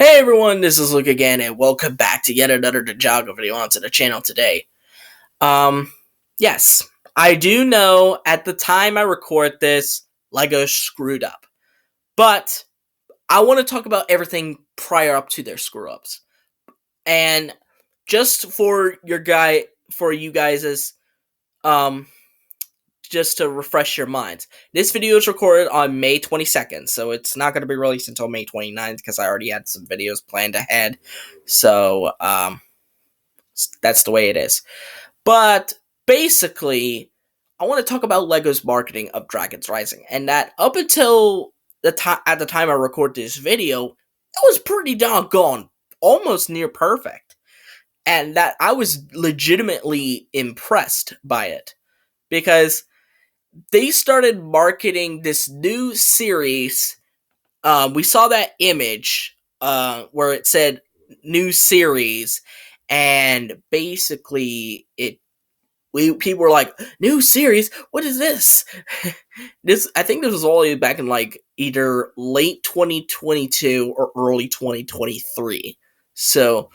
Hey everyone, this is Luke again, and welcome back to yet another Ninjago video onto the channel today. Um, yes, I do know at the time I record this, LEGO screwed up. But I want to talk about everything prior up to their screw-ups. And just for you guys as, um, just to refresh your minds. This video is recorded on May 22nd, so it's not going to be released until May 29th because I already had some videos planned ahead. So, that's the way it is. But basically, I want to talk about LEGO's marketing of Dragon's Rising, and that up until at the time I record this video, it was pretty doggone, almost near perfect, and that I was legitimately impressed by it because they started marketing this new series. We saw that image where it said new series, and basically people were like, new series, what is this? I think this was all back in like either late 2022 or early 2023. So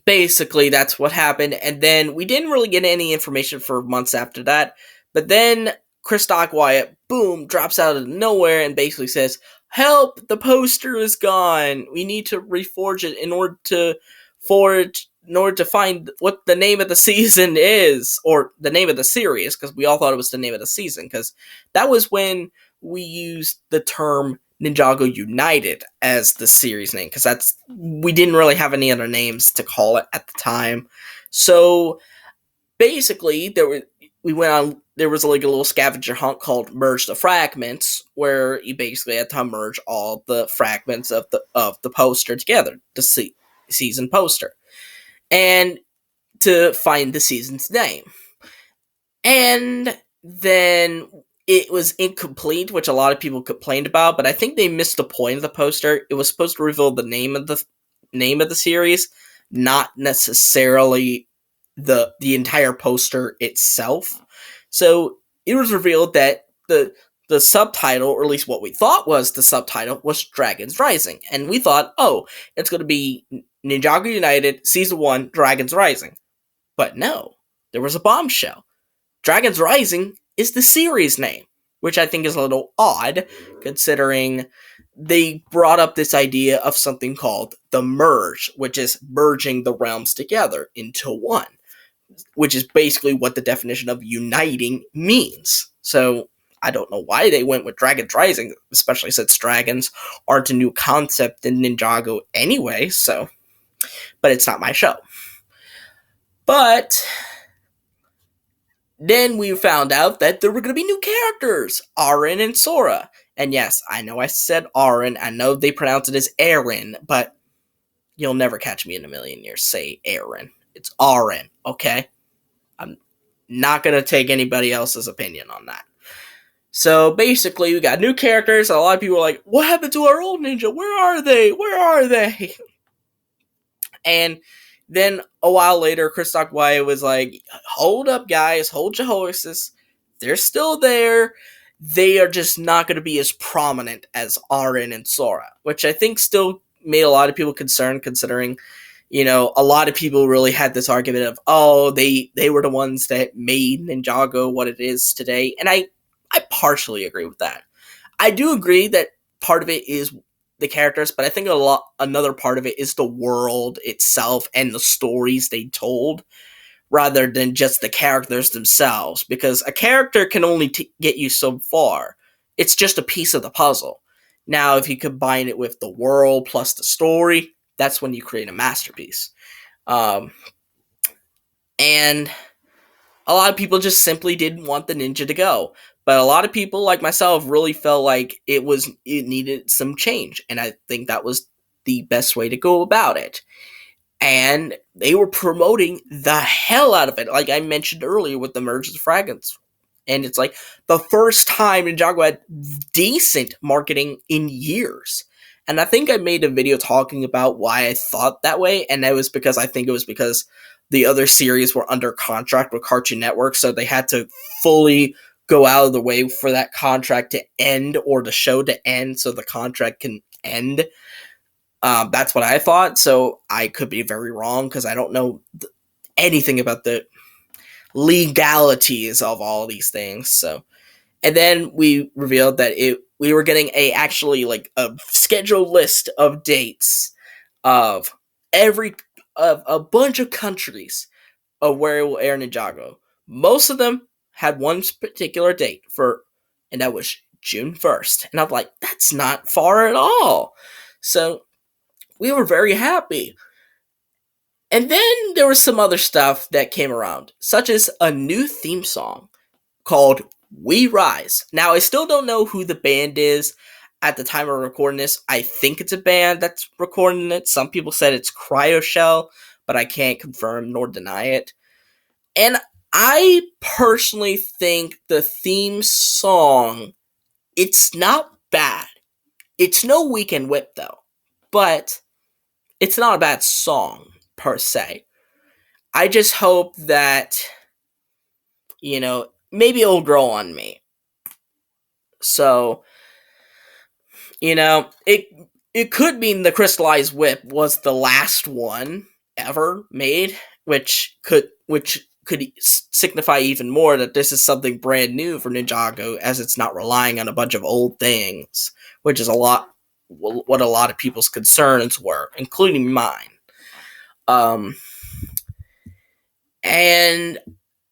basically that's what happened, and then we didn't really get any information for months after that. But then Chris Wyatt, boom, drops out of nowhere and basically says, help, the poster is gone, we need to reforge it in order to find what the name of the season is, or the name of the series, because we all thought it was the name of the season, because that was when we used the term Ninjago United as the series name, because we didn't really have any other names to call it at the time. So basically, there was like a little scavenger hunt called Merge the Fragments, where you basically had to merge all the fragments of the poster together, the season poster, and to find the season's name. And then it was incomplete, which a lot of people complained about, but I think they missed the point of the poster. It was supposed to reveal the name of the series, not necessarily the entire poster itself. So it was revealed that the subtitle, or at least what we thought was the subtitle, was Dragon's Rising. And we thought, oh, it's going to be Ninjago United Season 1 Dragon's Rising. But no, there was a bombshell. Dragon's Rising is the series name, which I think is a little odd, considering they brought up this idea of something called the Merge, which is merging the realms together into one, which is basically what the definition of uniting means. So I don't know why they went with Dragon's Rising, especially since dragons aren't a new concept in Ninjago anyway, so. But it's not my show. But then we found out that there were going to be new characters, Aaron and Sora. And yes, I know I said Aaron, I know they pronounce it as Aaron, but you'll never catch me in a million years say Aaron. It's Aaron, okay? I'm not going to take anybody else's opinion on that. So basically, we got new characters, and a lot of people are like, what happened to our old ninja? Where are they? Where are they? And then a while later, Chris Wyatt was like, hold up, guys, hold your horses. They're still there. They are just not going to be as prominent as Aaron and Sora, which I think still made a lot of people concerned, considering, a lot of people really had this argument of, oh, they were the ones that made Ninjago what it is today. And I partially agree with that. I do agree that part of it is the characters, but I think another part of it is the world itself and the stories they told, rather than just the characters themselves, because a character can only get you so far. It's just a piece of the puzzle. Now, if you combine it with the world plus the story, that's when you create a masterpiece. And a lot of people just simply didn't want the ninja to go. But a lot of people, like myself, really felt like it needed some change, and I think that was the best way to go about it. And they were promoting the hell out of it, like I mentioned earlier with the Merge of the Fragments. And it's like the first time Ninjago had decent marketing in years. And I think I made a video talking about why I thought that way, and that was because I think it was because the other series were under contract with Cartoon Network, so they had to fully go out of the way for that contract to end, or the show to end, so the contract can end. That's what I thought, so I could be very wrong because I don't know anything about the legalities of all these things. So, and then we revealed that we were getting a scheduled list of dates of every of a bunch of countries of where it will air Ninjago. Most of them had one particular date and that was June 1st. And I'm like, that's not far at all. So we were very happy. And then there was some other stuff that came around, such as a new theme song called We Rise. Now, I still don't know who the band is at the time of recording this. I think it's a band that's recording it. Some people said it's Cryo Shell, but I can't confirm nor deny it. And I personally think the theme song, it's not bad. It's no Weekend Whip, though. But it's not a bad song, per se. I just hope that, maybe it'll grow on me. So, it could mean the Crystallized Whip was the last one ever made, which could signify even more that this is something brand new for Ninjago, as it's not relying on a bunch of old things, which is what a lot of people's concerns were, including mine. And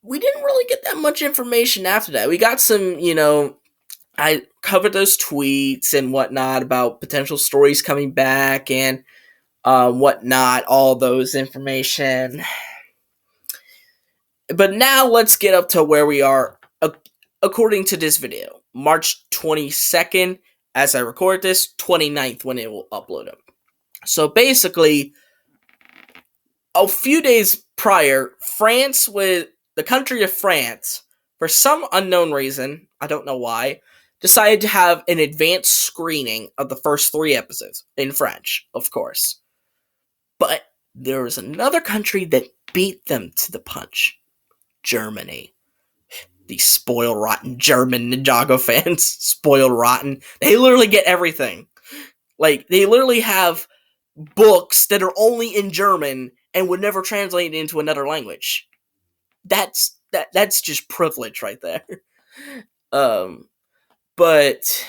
we didn't really get that much information after that. We got some, I covered those tweets and whatnot about potential stories coming back and whatnot, all those information. But now let's get up to where we are according to this video. March 22nd, as I record this, 29th when it will upload it. So basically, a few days prior, the country of France, for some unknown reason, I don't know why, decided to have an advanced screening of the first 3 episodes, in French, of course. But there was another country that beat them to the punch. Germany. These spoiled rotten German Ninjago fans. Spoiled rotten. They literally get everything. Like, they literally have books that are only in German and would never translate into another language. That's just privilege right there. But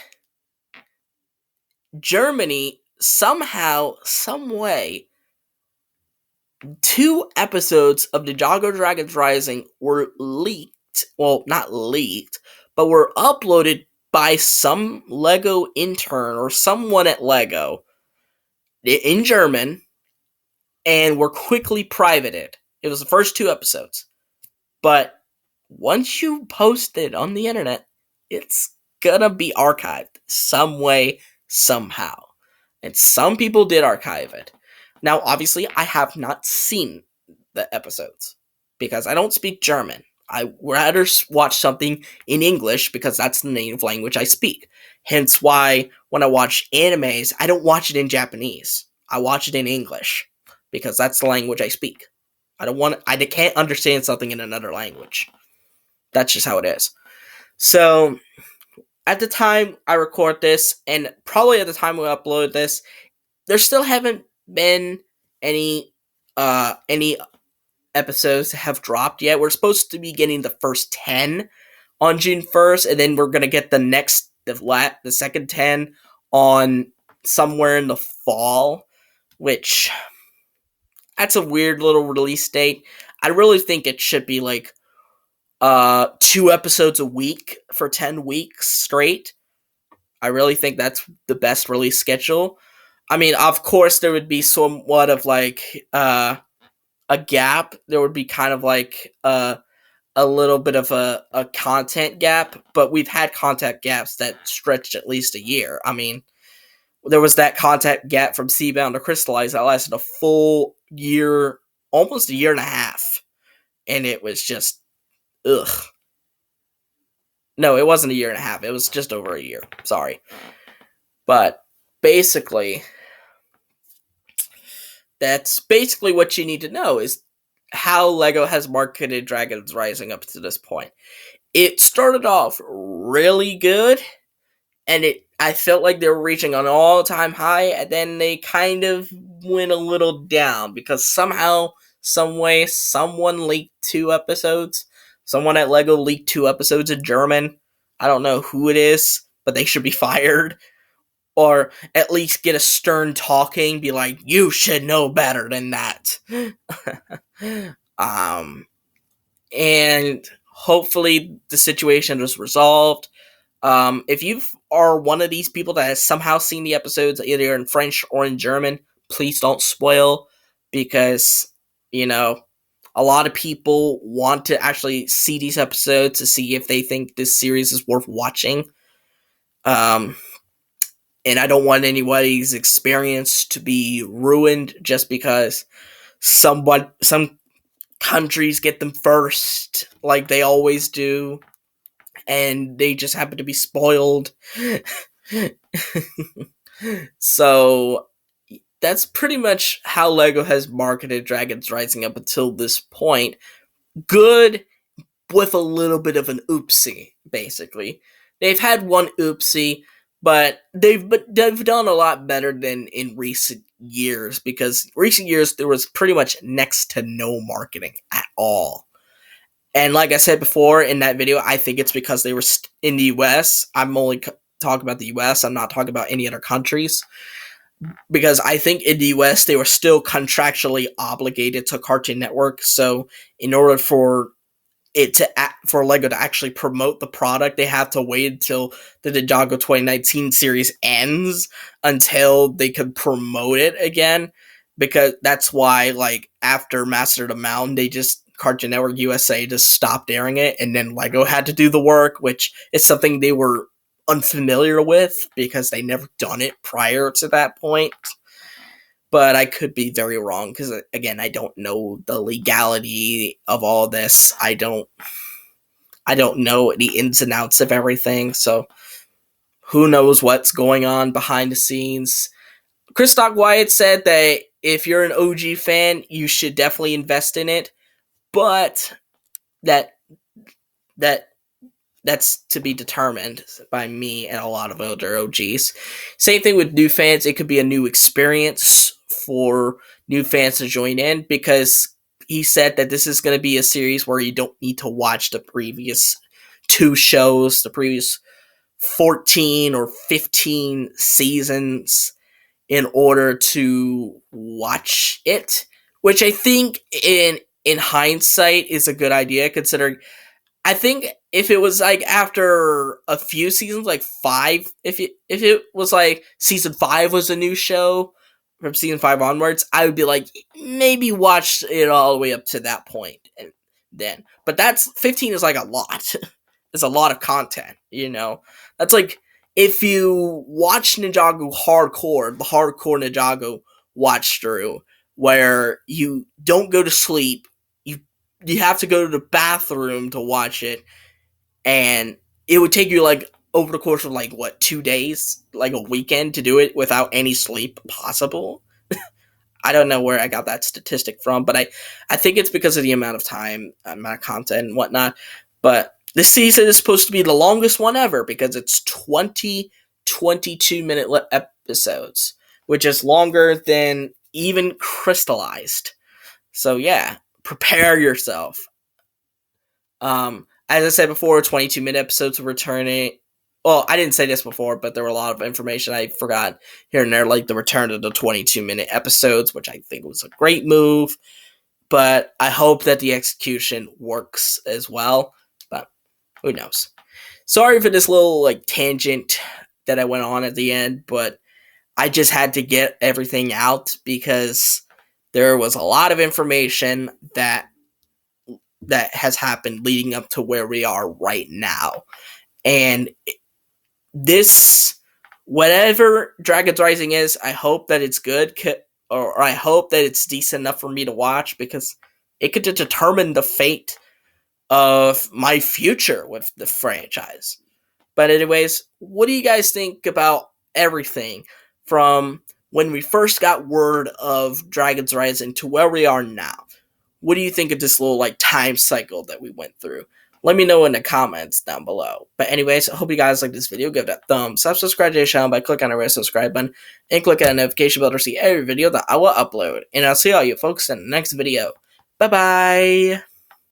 Germany, somehow, some way, 2 episodes of Ninjago Dragons Rising were leaked. Well, not leaked, but were uploaded by some LEGO intern or someone at LEGO in German and were quickly privated. It was the first 2 episodes. But once you post it on the internet, it's gonna be archived some way, somehow. And some people did archive it. Now, obviously, I have not seen the episodes because I don't speak German. I rather watch something in English because that's the native language I speak. Hence why when I watch animes, I don't watch it in Japanese. I watch it in English because that's the language I speak. I can't understand something in another language. That's just how it is. So, at the time I record this, and probably at the time we upload this, there still haven't been any episodes have dropped yet. We're supposed to be getting the first 10 on June 1st, and then we're gonna get the second 10 on somewhere in the fall, which that's a weird little release date. I really think it should be like 2 episodes a week for 10 weeks straight. I really think that's the best release schedule. I mean, of course, there would be somewhat of like a gap. There would be kind of like a little bit of a content gap, but we've had content gaps that stretched at least a year. I mean, there was that content gap from Seabound to Crystallize that lasted a full year, almost a year and a half, and it was just ugh. No, it wasn't a year and a half. It was just over a year. Sorry. But basically, that's basically what you need to know is how LEGO has marketed Dragons Rising up to this point. It started off really good, and I felt like they were reaching an all-time high, and then they kind of went a little down because somehow, some way, someone leaked 2 episodes. Someone at Lego leaked 2 episodes in German. I don't know who it is, but they should be fired, or at least get a stern talking. Be like, you should know better than that. um, and hopefully the situation is resolved. If you are one of these people that has somehow seen the episodes either in French or in German, please don't spoil, because, you know, a lot of people want to actually see these episodes to see if they think this series is worth watching. Um, and I don't want anybody's experience to be ruined just because some countries get them first, like they always do, and they just happen to be spoiled. So that's pretty much how LEGO has marketed Dragons Rising up until this point. Good, with a little bit of an oopsie, basically. They've had one oopsie, but they've done a lot better than in recent years, because recent years there was pretty much next to no marketing at all. And like I said before in that video, I think it's because they were in the US. I'm only talking about the US. I'm not talking about any other countries. Because I think in the US, they were still contractually obligated to Cartoon Network. So in order for for Lego to actually promote the product, they have to wait until the Ninjago 2019 series ends until they can promote it again. Because that's why, like, after Master of the Mountain, Cartoon Network USA just stopped airing it, and then Lego had to do the work, which is something they were unfamiliar with because they never done it prior to that point. But I could be very wrong because, again, I don't know the legality of all this. I don't know the ins and outs of everything, so who knows what's going on behind the scenes. Chris Wyatt said that if you're an OG fan, you should definitely invest in it, but that's to be determined by me and a lot of older OGs. Same thing with new fans. It could be a new experience for new fans to join in, because he said that this is going to be a series where you don't need to watch the previous 2 shows, the previous 14 or 15 seasons in order to watch it, which I think in hindsight is a good idea, considering I think if it was like after a few seasons, like 5, if it was like season 5 was a new show from season 5 onwards, I would be like, maybe watch it all the way up to that point, and then. But that's 15 is like a lot. It's a lot of content, you know. That's like if you watch Ninjago hardcore, the hardcore Ninjago watch through, where you don't go to sleep, you have to go to the bathroom to watch it, and it would take you like over the course of like 2 days, like a weekend, to do it without any sleep possible. I don't know where I got that statistic from, but I think it's because of the amount of time, amount of content and whatnot. But this season is supposed to be the longest one ever because it's 22-minute episodes, which is longer than even Crystallized. So yeah, prepare yourself. As I said before, 22-minute episodes are returning. Well, I didn't say this before, but there were a lot of information I forgot here and there, like the return of the 22-minute episodes, which I think was a great move. But I hope that the execution works as well. But who knows? Sorry for this little like tangent that I went on at the end, but I just had to get everything out because there was a lot of information that has happened leading up to where we are right now. And this, whatever Dragons Rising is, I hope that it's good, or I hope that it's decent enough for me to watch, because it could determine the fate of my future with the franchise. But anyways, what do you guys think about everything from when we first got word of Dragons Rising to where we are now? What do you think of this little like time cycle that we went through? Let me know in the comments down below. But anyways, I hope you guys like this video. Give it a thumbs up, subscribe to the channel by clicking on the red subscribe button, and click on the notification bell to see every video that I will upload. And I'll see all you folks in the next video. Bye bye!